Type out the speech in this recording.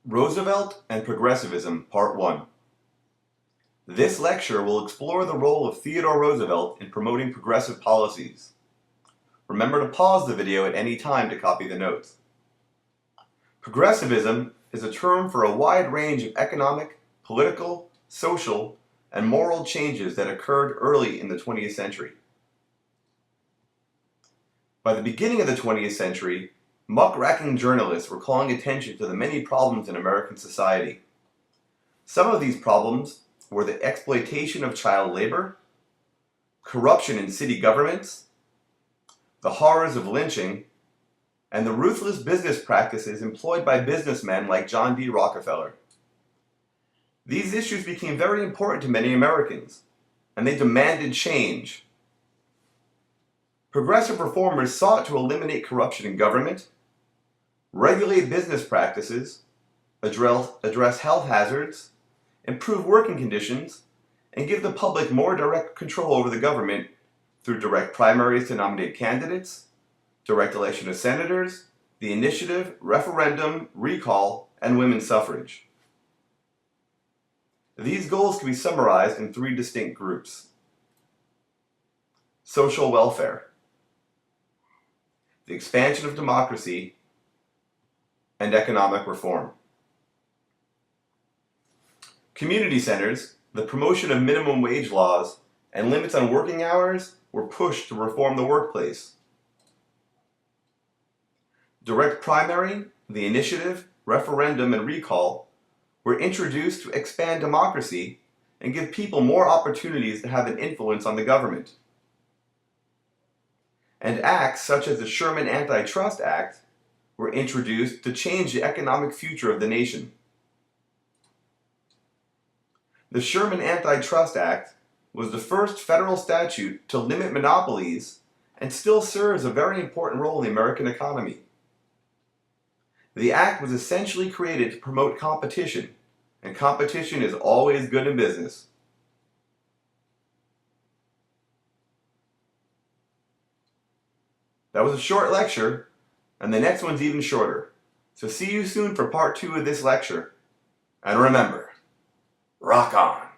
Roosevelt and Progressivism, Part 1. This lecture will explore the role of Theodore Roosevelt in promoting progressive policies. Remember to pause the video at any time to copy the notes. Progressivism is a term for a wide range of economic, political, social, and moral changes that occurred early in the 20th century. By the beginning of the 20th century, muckraking journalists were calling attention to the many problems in American society. Some of these problems were the exploitation of child labor, corruption in city governments, the horrors of lynching, and the ruthless business practices employed by businessmen like John D. Rockefeller. These issues became very important to many Americans, and they demanded change. Progressive reformers sought to eliminate corruption in government, regulate business practices, address health hazards, improve working conditions, and give the public more direct control over the government through direct primaries to nominate candidates, direct election of senators, the initiative, referendum, recall, and women's suffrage. These goals can be summarized in three distinct groups. Social welfare, the expansion of democracy, and economic reform. Community centers, the promotion of minimum wage laws, and limits on working hours were pushed to reform the workplace. Direct primary, the initiative, referendum, and recall were introduced to expand democracy and give people more opportunities to have an influence on the government. And acts such as the Sherman Antitrust Act were introduced to change the economic future of the nation. The Sherman Antitrust Act was the first federal statute to limit monopolies and still serves a very important role in the American economy. The act was essentially created to promote competition, and competition is always good in business. That was a short lecture, and the next one's even shorter. So see you soon for part 2 of this lecture. And remember, rock on!